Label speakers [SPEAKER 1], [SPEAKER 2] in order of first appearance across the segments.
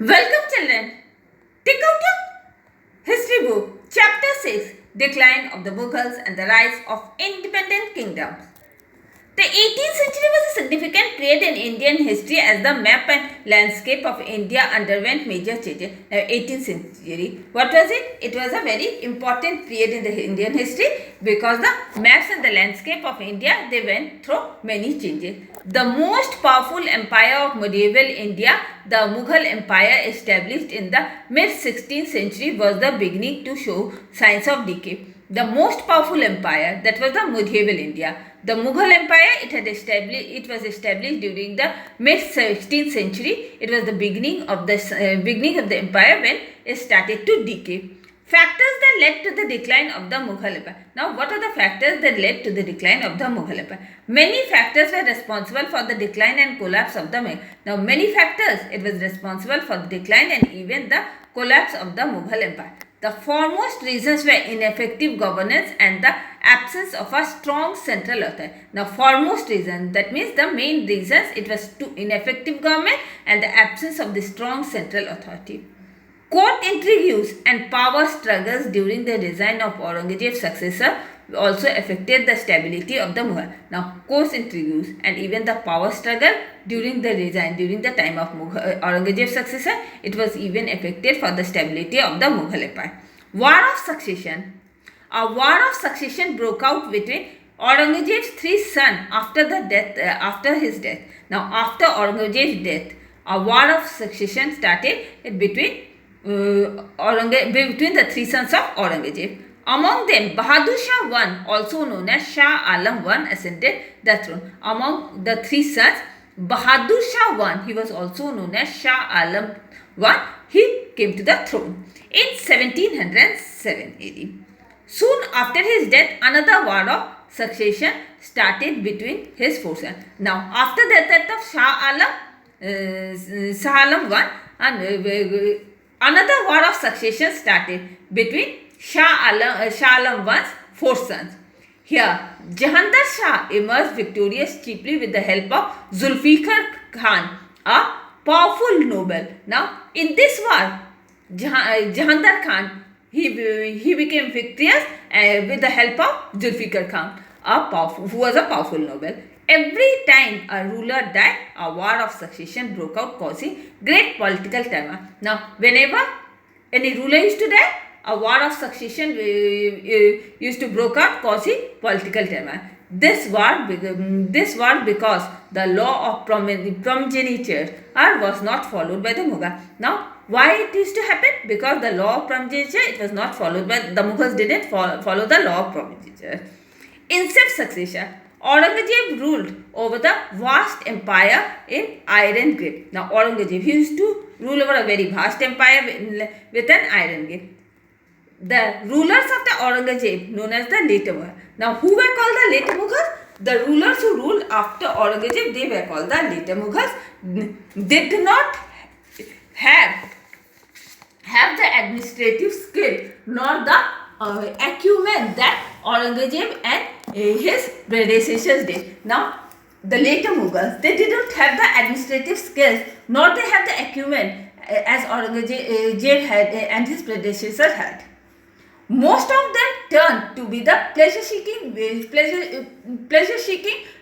[SPEAKER 1] Welcome children. Take out your history book. Chapter 6. Decline of the Mughals and the Rise of Independent Kingdoms. The 18th century was a significant period in Indian history as the map and landscape of India underwent major changes. 18th century, what was it? It was a very important period in the Indian history because the maps and the landscape of India, they went through many changes. The most powerful empire of medieval India, the Mughal Empire established in the mid-16th century, was the beginning to show signs of decay. The most powerful empire, that was the medieval India. The Mughal Empire, it was established during the mid-16th century. It was the beginning of the empire when it started to decay. Factors that led to the decline of the Mughal Empire. Now, what are the factors that led to the decline of the Mughal Empire? Many factors were responsible for the decline and collapse of the Mughal. Now, many factors, it was responsible for the decline and even the collapse of the Mughal Empire. The foremost reasons were ineffective governance and the absence of a strong central authority. Now, foremost reason, that means the main reasons, it was to ineffective government and the absence of the strong central authority. Court intrigues and power struggles during the reign of Aurangzeb's successor also affected the stability of the Mughal. Now, court intrigues and even the power struggle during the time of Aurangzeb's successor, it was even affected for the stability of the Mughal Empire. War of Succession. A war of succession broke out between Aurangzeb's three sons after his death. Now, after Aurangzeb's death, a war of succession started between the three sons of Aurangzeb. Among them, Bahadur Shah I, also known as Shah Alam I, ascended the throne. Among the three sons, Bahadur Shah I, he was also known as Shah Alam I, he came to the throne in 1707 AD. Soon after his death, another war of succession started between his four sons. Now, after the death of Shah Alam I, another war of succession started between Shah Alam I's four sons. Here, Jahandar Shah emerged victorious chiefly with the help of Zulfikar Khan, a powerful noble. Now, in this war, Jahandar Khan, he became victorious with the help of Zulfikar Khan, who was a powerful noble. Every time a ruler died, a war of succession broke out, causing great political turmoil. Now, whenever any ruler used to die, a war of succession used to break out, causing political turmoil. This war because the law of primogeniture was not followed by the Mughal. Now, why it used to happen? Because the law of primogeniture, it was not followed by the Mughals. Didn't follow the law of primogeniture. Incest succession. Aurangzeb ruled over the vast empire in iron grip. Now, Aurangzeb, he used to rule over a very vast empire with an iron grip. The rulers of the Aurangzeb, known as the later Mughals. Now, who were called the later Mughals? The rulers who ruled after Aurangzeb, they were called the later Mughals. They did not have the administrative skill nor the acumen that Aurangzeb and his predecessors did. Now, the later Mughals, they did not have the administrative skills nor they have the acumen as Aurangzeb had and his predecessors had. Most of them turned to be the pleasure-seeking,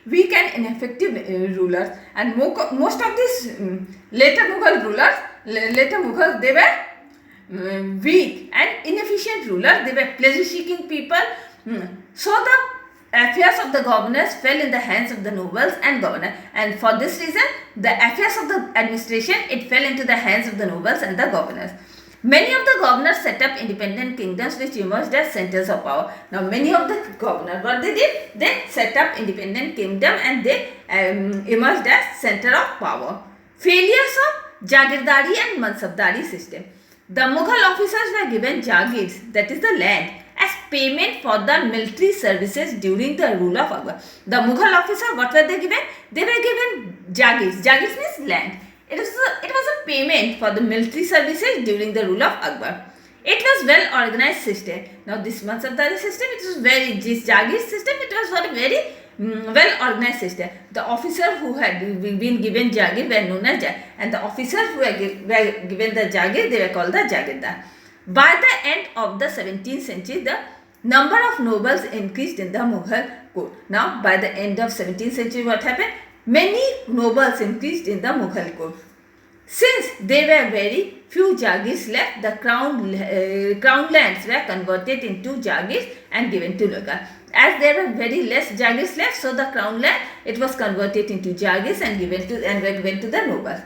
[SPEAKER 1] weak and ineffective rulers. And most of these later Mughals, they were weak and inefficient rulers. They were pleasure-seeking people. So the affairs of the governors fell in the hands of the nobles and governors. And for this reason, the affairs of the administration, it fell into the hands of the nobles and the governors. Many of the governors set up independent kingdoms which emerged as centers of power. Now, many of the governors, what they did? They set up independent kingdom and they emerged as center of power. Failures of Jagirdari and Mansabdari system. The Mughal officers were given Jagirs, that is the land, as payment for the military services during the rule of Akbar. The Mughal officers, what were they given? They were given Jagirs. Jagirs means land. It was a payment for the military services during the rule of Akbar. It was well organized system. Now, this Mansabdari system, this Jagir system, it was for a very well organized system. The officers who had been given Jagir were known as Jagir, and the officers who were given the Jagir, they were called the Jagirdar. By the end of the 17th century, the number of nobles increased in the Mughal court. Now, by the end of 17th century, what happened? Many nobles increased in the Mughal court. Since there were very few Jagirs left, the crown lands were converted into Jagirs and given to Mughal. As there were very less Jagirs left, so the crown land, it was converted into Jagirs and given to the nobles.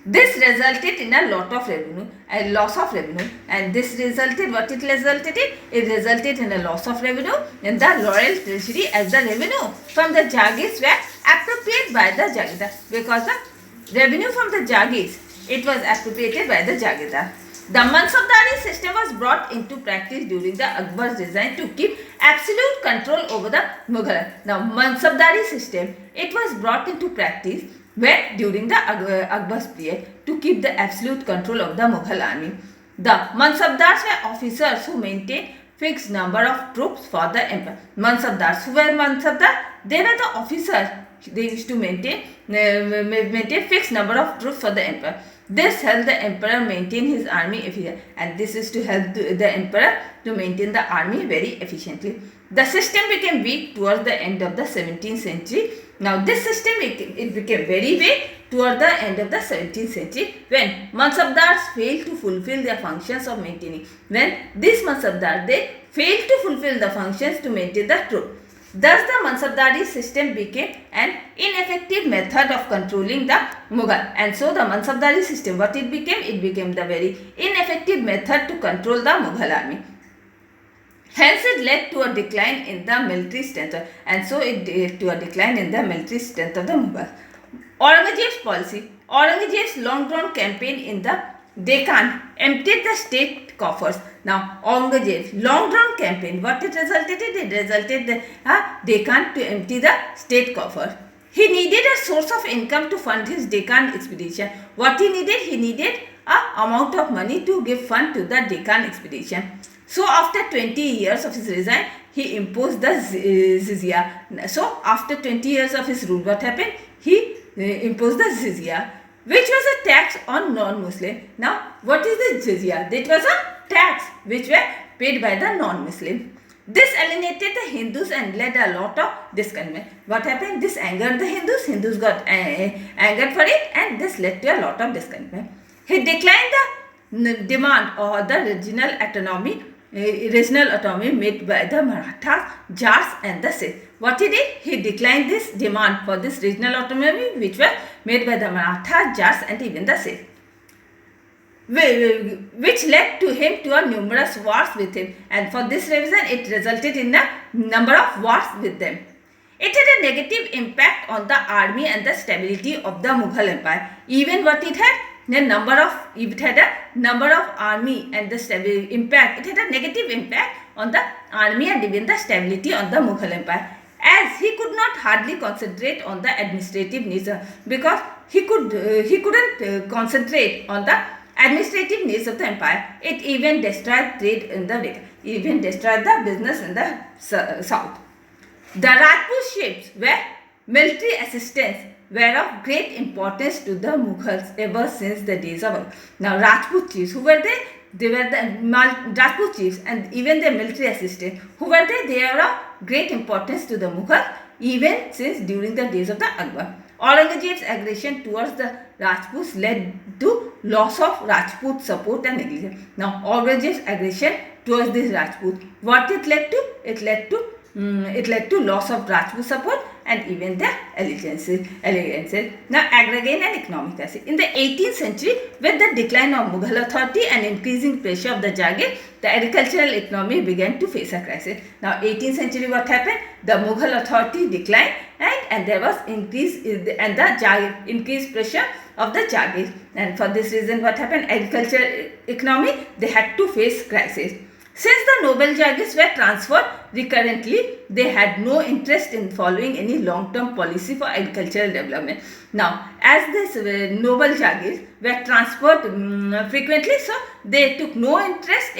[SPEAKER 1] This resulted in a lot of revenue, a loss of revenue, and this resulted, what it resulted in? It resulted in a loss of revenue in the royal treasury, as the revenue from the Jagirs were appropriated by the Jagirdar, because the revenue from the Jagirs, it was appropriated by the Jagirdar. The Mansabdari system was brought into practice during the Akbar's design to keep absolute control over the Mughal. Now, Mansabdari system, it was brought into practice when during the Akbar's period to keep the absolute control of the Mughal army. The Mansabdars were officers who maintained fixed number of troops for the emperor. Mansabdars, who were Mansabdar? They were the officers. They used to maintain fixed number of troops for the emperor. This helped the emperor maintain his army efficiently, and this is to help the emperor to maintain the army very efficiently. The system became weak towards the end of the 17th century. Now this system, it became very weak toward the end of the 17th century when Mansabdars failed to fulfill their functions of maintaining. When these Mansabdars, they failed to fulfill the functions to maintain the troop. Thus the Mansabdari system became an ineffective method of controlling the Mughal, and so the Mansabdari system, what it became? It became the very ineffective method to control the Mughal army. Hence it led to a decline in the military strength, and so it led to a decline in the military strength of the Mughals. Aurangzeb's policy. Aurangzeb's long-drawn campaign in the Deccan emptied the state coffers. Now, Aurangzeb's long-drawn campaign, what it resulted in? It resulted in Deccan to empty the state coffer. He needed a source of income to fund his Deccan expedition. What he needed? He needed a amount of money to give fund to the Deccan expedition. So, after 20 years of his reign, he imposed the jizya. So, after 20 years of his rule, what happened? He imposed the jizya, which was a tax on non-Muslim. Now, what is the jizya? It was a tax which were paid by the non-Muslim. This alienated the Hindus and led a lot of discontentment. What happened? This angered the Hindus. Hindus got angered for it, and this led to a lot of discontentment. He declined the demand or the regional autonomy made by the Marathas, Jats and the Sikhs. What he did? He declined this demand for this regional autonomy which were made by the Marathas, Jats and even the Sikhs, which led to him to a numerous wars with him, and for this reason it resulted in a number of wars with them. It had a negative impact on the army and the stability of the Mughal Empire. Even what it had a number of army and the impact. It had a negative impact on the army and even the stability on the Mughal Empire, as he could not hardly concentrate on the administrative needs, because he couldn't concentrate on the administrative needs of the empire. It even destroyed trade in the Deccan, even destroyed the business in the south. The Rajput chiefs were military assistants were of great importance to the Mughals ever since the days of Akbar. Now Rajput chiefs, who were they? They were the Rajput chiefs and even their military assistants. Who were they? They are of great importance to the Mughals even since during the days of the Akbar. Aurangzeb's aggression towards the Rajputs led to loss of Rajput support and negligence. Now Aurangzeb's aggression towards this Rajput, what it led to? It led to loss of Rajput support and even the allegiances. Now agrarian and economic crisis. In the 18th century, with the decline of Mughal authority and increasing pressure of the Jagir, the agricultural economy began to face a crisis. Now 18th century, what happened? The Mughal authority declined and there was increased pressure of the Jagir, and for this reason what happened? Agricultural economy, they had to face crisis. Since the noble Jagirs were transferred recurrently, they had no interest in following any long-term policy for agricultural development. Now, as this noble Jagirs were transferred frequently, so they took no interest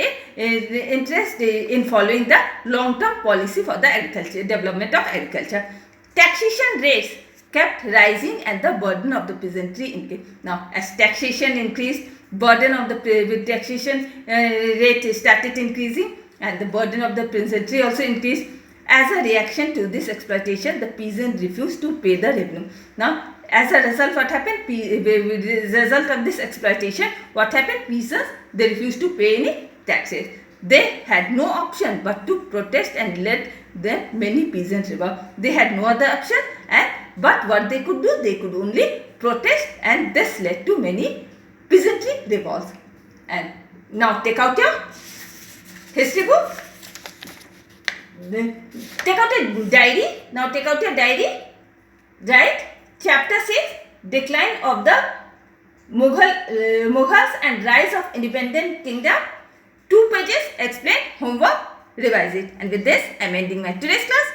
[SPEAKER 1] in following the long-term policy for the development of agriculture. taxation rates kept rising and the burden of the peasantry increased. Now, as taxation increased, burden of the taxation rate started increasing and the burden of the peasantry also increased. As a reaction to this exploitation, the peasant refused to pay the revenue. Now, as a result, what happened? Result of this exploitation, what happened? Peasants, they refused to pay any taxes. They had no option but to protest and let the many peasants revolt. They had no other option, but what they could do, they could only protest, and this led to many peasantry revolts. And now take out your history book. Take out a diary. Now take out your diary. Right? Chapter 6, Decline of the Mughals and Rise of Independent Kingdom. 2 pages, explain, homework, revise it. And with this, I am ending my today's class.